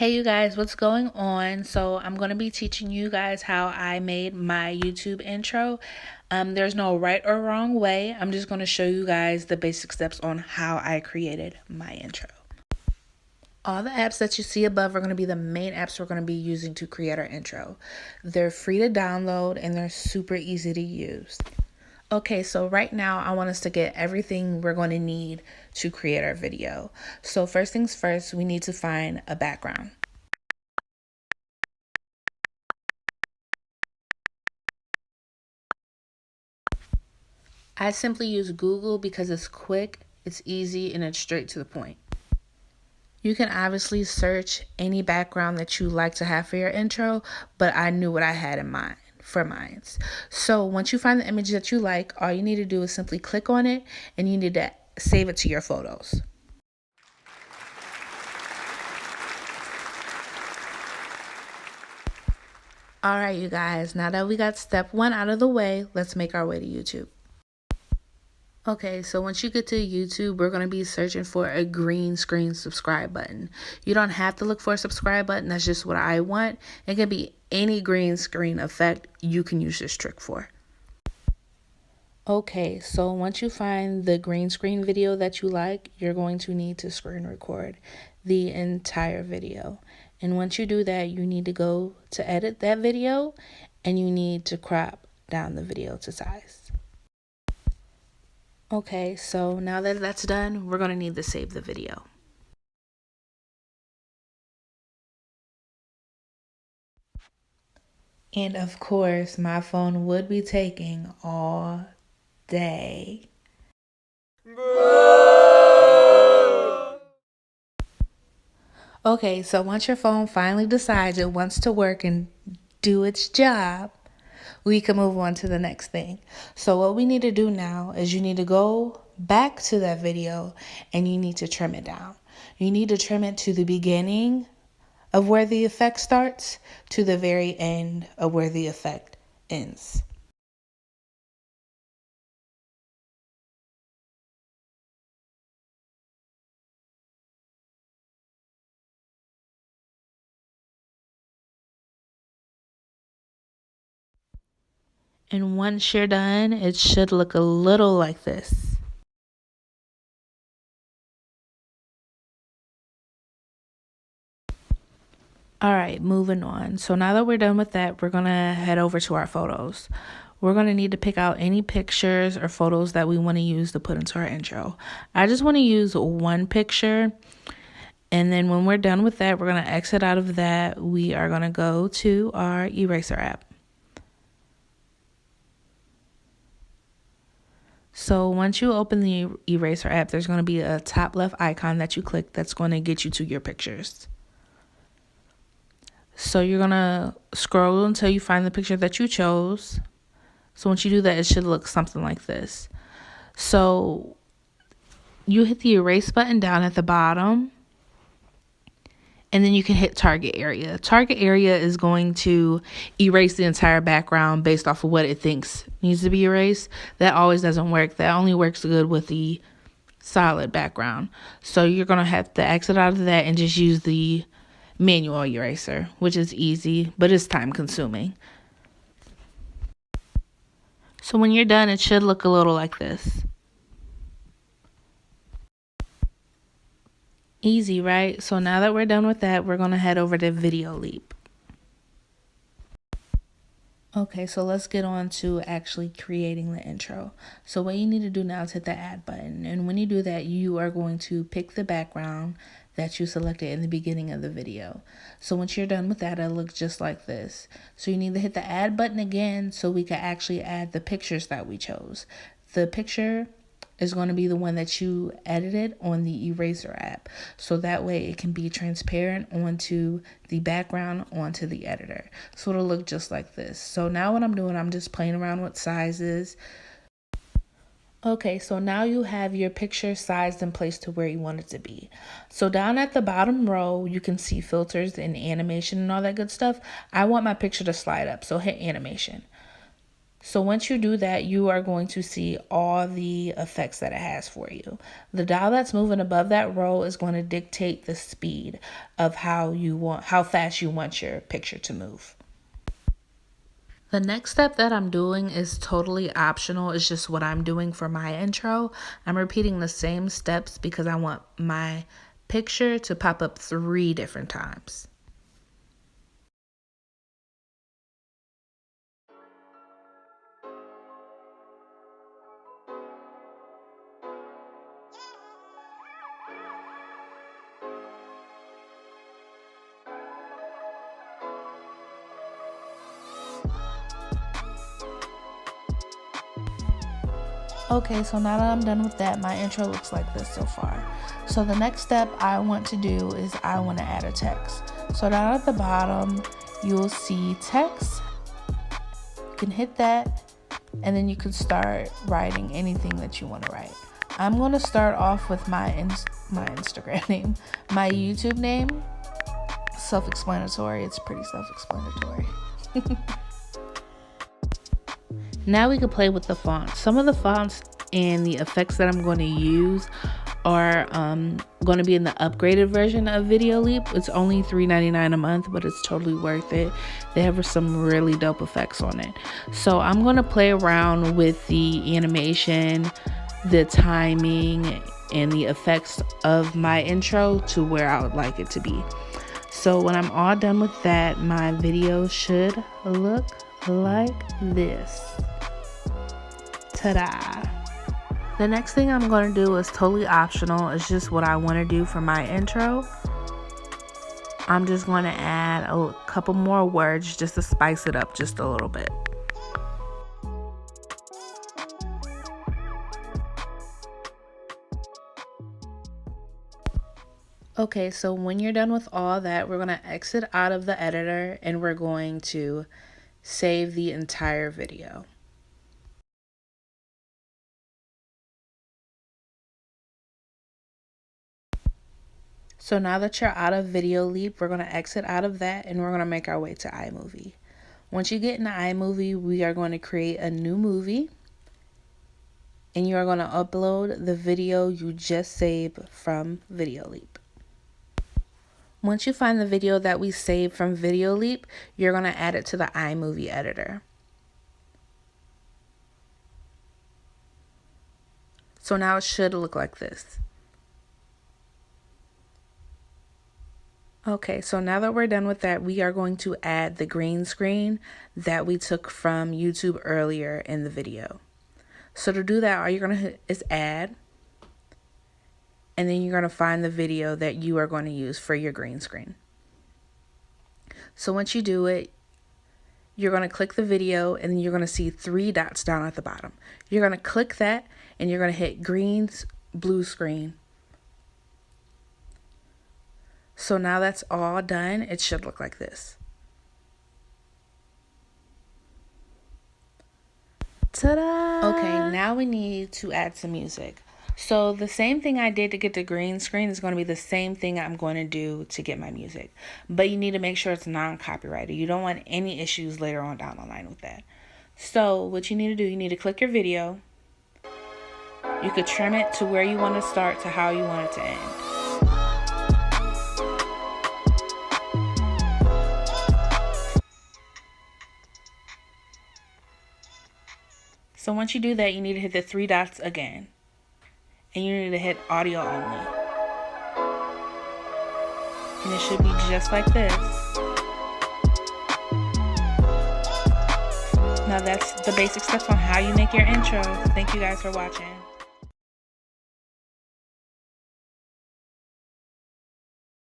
Hey you guys, what's going on? So I'm going to be teaching you guys how I made my YouTube intro. There's no right or wrong way. I'm just going to show you guys the basic steps on how I created my intro. All the apps that you see above are going to be the main apps we're going to be using to create our intro. They're free to download and they're super easy to use. Okay, so right now I want us to get everything we're going to need to create our video. So first things first, we need to find a background. I simply use Google because it's quick, it's easy, and it's straight to the point. You can obviously search any background that you like to have for your intro, but I knew what I had in mind for mine. So once you find the image that you like, all you need to do is simply click on it and you need to save it to your photos. All right, you guys, now that we got step one out of the way, let's make our way to YouTube. Okay, so once you get to YouTube, we're going to be searching for a green screen subscribe button. You don't have to look for a subscribe button. That's just what I want. It can be any green screen effect you can use this trick for. Okay, so once you find the green screen video that you like, you're going to need to screen record the entire video. And once you do that, you need to go to edit that video and you need to crop down the video to size. Okay, so now that that's done, we're going to need to save the video. And of course, my phone would be taking all day. Okay, so once your phone finally decides it wants to work and do its job, we can move on to the next thing. So what we need to do now is you need to go back to that video and you need to trim it down. You need to trim it to the beginning of where the effect starts to the very end of where the effect ends. And once you're done, it should look a little like this. All right, moving on. So now that we're done with that, we're going to head over to our photos. We're going to need to pick out any pictures or photos that we want to use to put into our intro. I just want to use one picture. And then when we're done with that, we're going to exit out of that. We are going to go to our eraser app. So once you open the eraser app, there's going to be a top left icon that you click that's going to get you to your pictures. So you're going to scroll until you find the picture that you chose. So once you do that, it should look something like this. So you hit the erase button down at the bottom. And then you can hit target area. Target area is going to erase the entire background based off of what it thinks needs to be erased. That always doesn't work. That only works good with the solid background. So you're going to have to exit out of that and just use the manual eraser, which is easy, but it's time consuming. So when you're done, it should look a little like this. Easy, right? So now that we're done with that, we're going to head over to VideoLeap. Okay, so let's get on to actually creating the intro. So what you need to do now is hit the add button. And when you do that, you are going to pick the background that you selected in the beginning of the video. So once you're done with that, it'll look just like this. So you need to hit the add button again so we can actually add the pictures that we chose. The picture is going to be the one that you edited on the eraser app. So that way it can be transparent onto the background, onto the editor. So it'll look just like this. So now what I'm doing, I'm just playing around with sizes. Okay, so now you have your picture sized and placed to where you want it to be. So down at the bottom row, you can see filters and animation and all that good stuff. I want my picture to slide up, so hit animation. So once you do that, you are going to see all the effects that it has for you. The dial that's moving above that row is going to dictate the speed of how fast you want your picture to move. The next step that I'm doing is totally optional. It's just what I'm doing for my intro. I'm repeating the same steps because I want my picture to pop up 3 different times. Okay, so now that I'm done with that, my intro looks like this so far. So the next step I want to do is I want to add a text. So down at the bottom, you'll see text. You can hit that, and then you can start writing anything that you want to write. I'm going to start off with my Instagram name, my YouTube name. Self-explanatory. It's pretty self-explanatory. Now we can play with the fonts. Some of the fonts and the effects that I'm going to use are going to be in the upgraded version of VideoLeap. It's only $3.99 a month, but it's totally worth it. They have some really dope effects on it. So I'm going to play around with the animation, the timing, and the effects of my intro to where I would like it to be. So when I'm all done with that, my video should look like this. Ta-da! The next thing I'm going to do is totally optional. It's just what I want to do for my intro. I'm just going to add a couple more words just to spice it up just a little bit. Okay, so when you're done with all that, we're going to exit out of the editor and we're going to save the entire video. So now that you're out of VideoLeap, we're going to exit out of that and we're going to make our way to iMovie. Once you get into iMovie, we are going to create a new movie and you are going to upload the video you just saved from VideoLeap. Once you find the video that we saved from VideoLeap, you're going to add it to the iMovie editor. So now it should look like this. Okay, so now that we're done with that, we are going to add the green screen that we took from YouTube earlier in the video. So to do that, all you're going to hit is add, and then you're going to find the video that you are going to use for your green screen. So once you do it, you're going to click the video, and then you're going to see 3 dots down at the bottom. You're going to click that, and you're going to hit green, blue screen. So now that's all done. It should look like this. Ta-da! Okay, now we need to add some music. So the same thing I did to get the green screen is going to be the same thing I'm going to do to get my music. But you need to make sure it's non-copyrighted. You don't want any issues later on down the line with that. So what you need to do, you need to click your video. You could trim it to where you want to start to how you want it to end. So once you do that, you need to hit the 3 dots again. And you need to hit audio only. And it should be just like this. Now that's the basic steps on how you make your intro. Thank you guys for watching.